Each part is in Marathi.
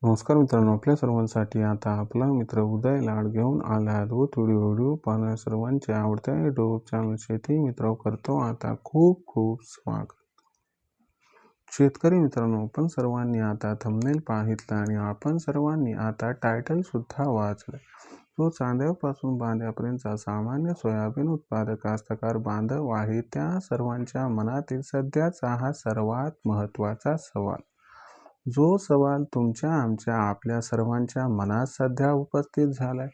नमस्कार मित्रांनो, आपल्या सर्वांसाठी आता आपला मित्र उदय लाड घेऊन आला अद्भुत व्हिडिओ पाहणाऱ्या सर्वांच्या आवडत्या यूट्यूब चॅनल शेती मित्र करतो आता खूप खूप स्वागत. शेतकरी मित्रांनो, आपण सर्वांनी आता थंबनेल पाहितलं आणि आपण सर्वांनी आता टायटल सुद्धा वाचलं. जो चांद्यापासून बांध्यापर्यंतचा सामान्य सोयाबीन उत्पादक कास्तकार बांधव आहे त्या सर्वांच्या मनातील सध्याचा हा सर्वात महत्त्वाचा सवाल. जो सवाल तुमच्या आमच्या आपल्या सर्वांच्या मनात सध्या उपस्थित झालाय.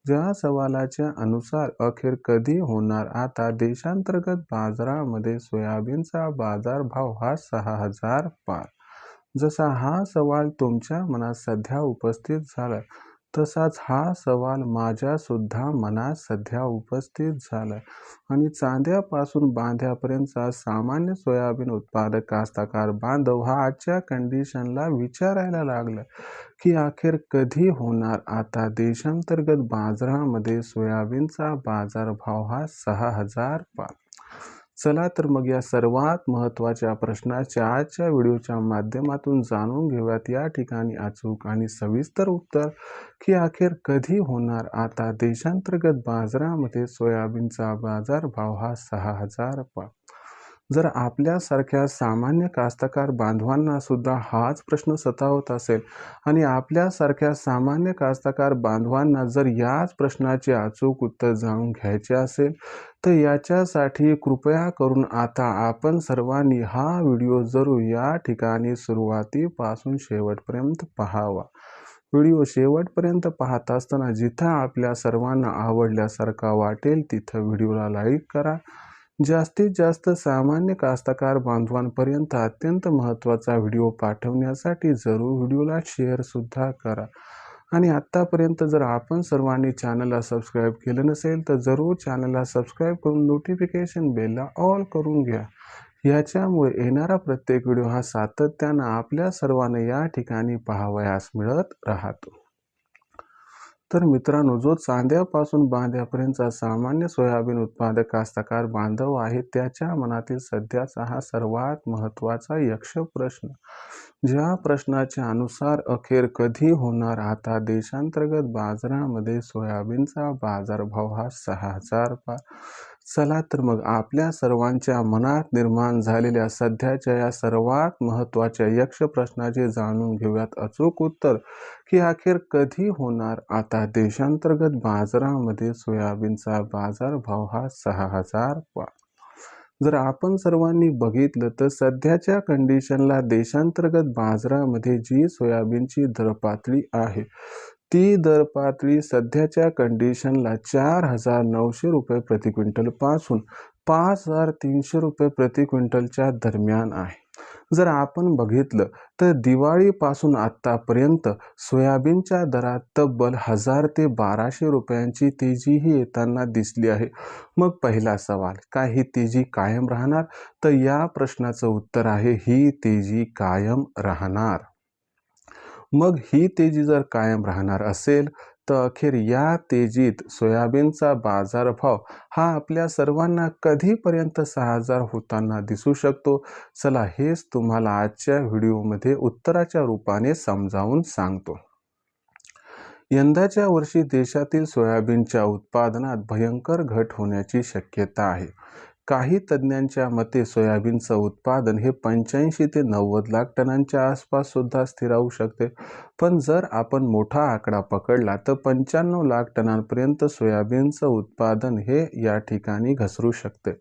ज्या सवालाच्या अनुसार अखेर कधी होणार आता देशांतर्गत बाजारामध्ये सोयाबीनचा बाजारभाव हा 6,000 पार. जसा हा सवाल तुमच्या मनात सध्या उपस्थित झालाय तसाच हा सवाल माझ्या सुद्धा मनात सध्या उपस्थित झालाय आणि चांद्यापासून बांध्यापर्यंतचा सामान्य सोयाबीन उत्पादक कास्तकार बांधव हा आजच्या कंडिशनला विचारायला लागला की अखेर कधी होणार आता देशांतर्गत बाजारामध्ये सोयाबीनचा बाजारभाव हा 6,000 पार. चला तर मग या सर्वात महत्त्वाच्या प्रश्नाच्या आजच्या व्हिडिओच्या माध्यमातून जाणून घेऊयात या ठिकाणी अचूक आणि सविस्तर उत्तर की अखेर कधी होणार आता देशांतर्गत बाजारामध्ये सोयाबीनचा बाजारभाव हा 6,000 पार. जर आपल्यासारख्या सामान्य कास्तकार बांधवांना सुद्धा हाच प्रश्न सतावत असेल आणि आपल्यासारख्या सामान्य कास्तकार बांधवांना जर याच प्रश्नाचे अचूक उत्तर जाणून घ्यायचे असेल तर याच्यासाठी कृपया करून आता आपण सर्वांनी हा व्हिडिओ जरूर या ठिकाणी सुरुवातीपासून शेवटपर्यंत पाहावा. व्हिडिओ शेवटपर्यंत पाहत असताना जिथं आपल्या सर्वांना आवडल्यासारखा वाटेल तिथं व्हिडिओला लाईक करा. जास्तीत जास्त सामान्य कास्तकार बांधवांपर्यंत अत्यंत महत्त्वाचा व्हिडिओ पाठवण्यासाठी जरूर व्हिडिओला शेअर सुद्धा करा. आणि आत्तापर्यंत जर आपण सर्वांनी चॅनलला सबस्क्राईब केलं नसेल तर जरूर चॅनलला सबस्क्राईब करून नोटिफिकेशन बेलला ऑल करून घ्या. याच्यामुळे येणारा प्रत्येक व्हिडिओ हा सातत्यानं आपल्या सर्वांना या ठिकाणी पाहावयास मिळत राहतो. तर मित्रांनो, जो चांद्यापासून बांध्यापर्यंतचा सामान्य सोयाबीन उत्पादक कास्तकार बांधव आहे त्याच्या मनातील सध्याचा हा सर्वात महत्त्वाचा यक्ष प्रश्न. ज्या प्रश्नाच्या अनुसार अखेर कधी होणार आता देशांतर्गत बाजारामध्ये सोयाबीनचा बाजारभाव हा 6,000 पार. चला तर मग आपल्या सर्वांच्या मनात निर्माण झालेल्या सध्याच्या या सर्वात महत्त्वाच्या यक्ष प्रश्नाचे जाणून घेऊयात अचूक उत्तर की अखेर कधी होणार आता देशांतर्गत बाजारामध्ये सोयाबीनचा बाजारभाव हा 6,000 पार. जर आपण सर्वांनी बघितलं तर सध्याच्या कंडिशनला देशांतर्गत बाजारामध्ये जी सोयाबीनची दरपातळी आहे ती दरपातळी सध्याच्या कंडिशनला 4,900 रुपये प्रति क्विंटल पासून 5,300 रुपये प्रति क्विंटलच्या दरम्यान आहे. जर आपण बघितलं तर दिवाळीपासून आत्तापर्यंत सोयाबीनच्या दरात तब्बल 1,000 ते 1,200 रुपयांची तेजीही येताना दिसली आहे. मग पहिला सवाल, काय ही तेजी कायम राहणार? तर या प्रश्नाचं उत्तर आहे ही तेजी कायम राहणार. मग ही तेजी जर कायम राहणार असेल तर अखेर या तेजीत सोयाबीनचा बाजारभाव हा आपल्या सर्वांना कधीपर्यंत 6,000 होताना दिसू शकतो? चला हेच तुम्हाला आजच्या व्हिडिओमध्ये उत्तराच्या रूपाने समजावून सांगतो. यंदाच्या वर्षी देशातील सोयाबीनच्या उत्पादनात भयंकर घट होण्याची शक्यता आहे. काही तज्ज्ञांच्या मते सोयाबीनचं उत्पादन हे 85 ते 90 लाख टनांच्या आसपास सुद्धा स्थिर राहू शकते. पण जर आपण मोठा आकडा पकडला तर 95 लाख टनांपर्यंत सोयाबीनचं उत्पादन हे या ठिकाणी घसरू शकते.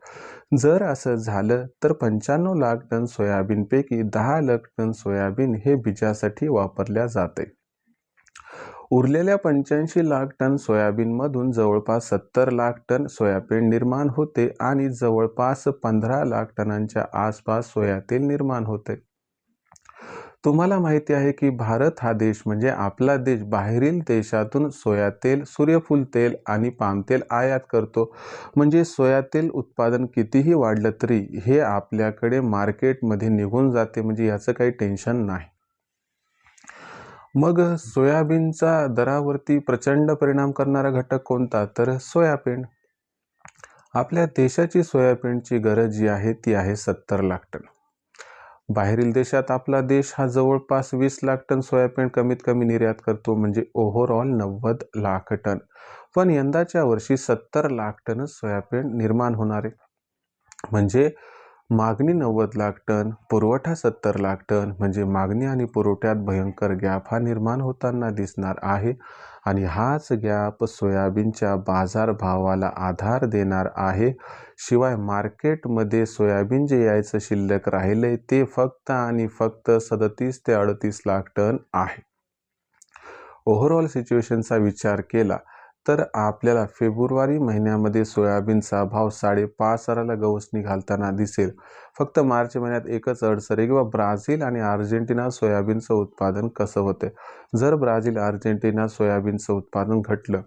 जर असं झालं तर 95 लाख टन सोयाबीनपैकी 10 लाख टन सोयाबीन हे बीजासाठी वापरल्या जाते. उरलेल्या 85 लाख टन सोयाबीनमधून जवळपास 70 लाख टन सोयाबीन निर्माण होते आणि जवळपास 15 लाख टनांच्या आसपास सोयातेल निर्माण होते. तुम्हाला माहिती आहे की भारत हा देश म्हणजे आपला देश बाहेरील देशातून सोयातेल, सूर्यफूल तेल आणि पामतेल आयात करतो. म्हणजे सोयातेल उत्पादन कितीही वाढलं तरी हे आपल्याकडे मार्केटमध्ये निघून जाते, म्हणजे याचं काही टेन्शन नाही. मग सोयाबीनचा दरावरती प्रचंड परिणाम करणारा घटक कोणता? तर सोयाबीन. आपल्या देशाची सोयाबीनची गरज जी आहे ती आहे 70 लाख टन. बाहेरील देशात आपला देश हा जवळपास 20 लाख टन सोयाबीन कमीत कमी निर्यात करतो, म्हणजे ओव्हरऑल 90 लाख टन. पण यंदाच्या वर्षी 70 लाख टनच सोयाबीन निर्माण होणार आहे. म्हणजे मागणी 90 लाख टन, पुरवठा 70 लाख टन, म्हणजे मागणी आणि पुरवठ्यात भयंकर गॅप हा निर्माण होताना दिसणार आहे. आणि हाच गॅप सोयाबीनच्या बाजारभावाला आधार देणार आहे. शिवाय मार्केटमध्ये सोयाबीन जे यायचं शिल्लक राहिलंय ते फक्त आणि फक्त 37 ते 38 लाख टन आहे. ओव्हरऑल सिच्युएशनचा विचार केला तर आपल्याला फेब्रुवारी महिन्यामध्ये सोयाबीनचा भाव 5.5 गवसणी घालताना दिसेल. फक्त मार्च महिन्यात एकच अडसर आहे किंवा ब्राझील आणि अर्जेंटिना सोयाबीनचं उत्पादन कसं होते. जर ब्राझील अर्जेंटिना सोयाबीनचं उत्पादन घटलं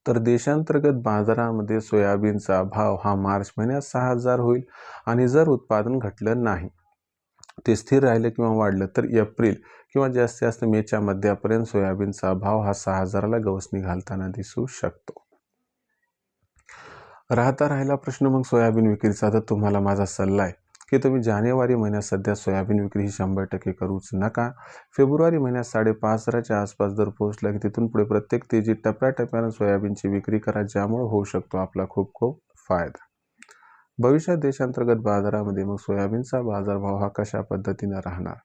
तर देशांतर्गत बाजारामध्ये सोयाबीनचा भाव हा मार्च महिन्यात 6,000 होईल. आणि जर उत्पादन घटलं नाही, ते स्थिर राहिलं किंवा वाढलं तर एप्रिल किंवा जास्तीत जास्त मेच्या मध्यापर्यंत सोयाबीनचा भाव हा 6,000 गवसणी घालताना दिसू शकतो. राहिला प्रश्न मग सोयाबीन विक्रीचा, तर तुम्हाला माझा सल्ला आहे की तुम्ही जानेवारी महिन्यात सध्या सोयाबीन विक्री ही 100% करूच नका. फेब्रुवारी महिन्यात 5,500च्या आसपास जर पोहोचला की तिथून पुढे प्रत्येक तेजीत टप्प्याटप्प्यानं सोयाबीनची विक्री करा, ज्यामुळे होऊ शकतो आपला खूप खूप फायदा. भविष्यात देशांतर्गत बाजारामध्ये मग सोयाबीनचा बाजारभाव हा कशा पद्धतीने राहणार,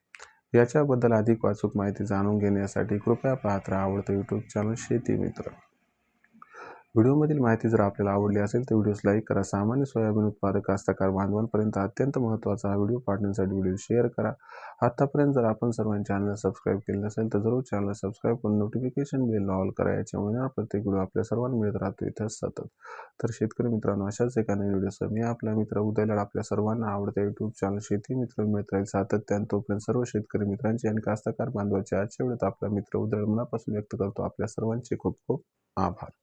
याच्याबद्दल अधिक अचूक माहिती जाणून घेण्यासाठी कृपया पाहत राहा आवडतं यूट्यूब चॅनल शेती मित्र. व्हिडिओमधील माहिती जर आपल्याला आवडली असेल तर व्हिडिओस लाईक करा. सामान्य सोयाबीन उत्पादक कास्तकार बांधवांपर्यंत अत्यंत महत्त्वाचा हा व्हिडिओ पाठवण्यासाठी व्हिडिओ शेअर करा. आतापर्यंत जर आपण सर्वांनी चॅनलला सबस्क्राईब केले नसेल तर जरूर चॅनलला सबस्क्राईब करून नोटिफिकेशन बेल ऑल करा. याच्यामुळे प्रत्येक व्हिडिओ आपल्या सर्वांना मिळत राहतो इथं सतत. तर शेतकरी मित्रांनो, अशाच एका नवीन व्हिडिओसह मी आपला मित्र उदय आपल्या सर्वांना आवडत्या यूट्यूब चॅनल शेती मित्र मिळत राहील सातत्याने. तोपर्यंत सर्व शेतकरी मित्रांचे आणि कास्तकार बांधवांचे आजच्या वेळेत आपला मित्र उदय मनापासून व्यक्त करतो आपल्या सर्वांचे खूप खूप आभार.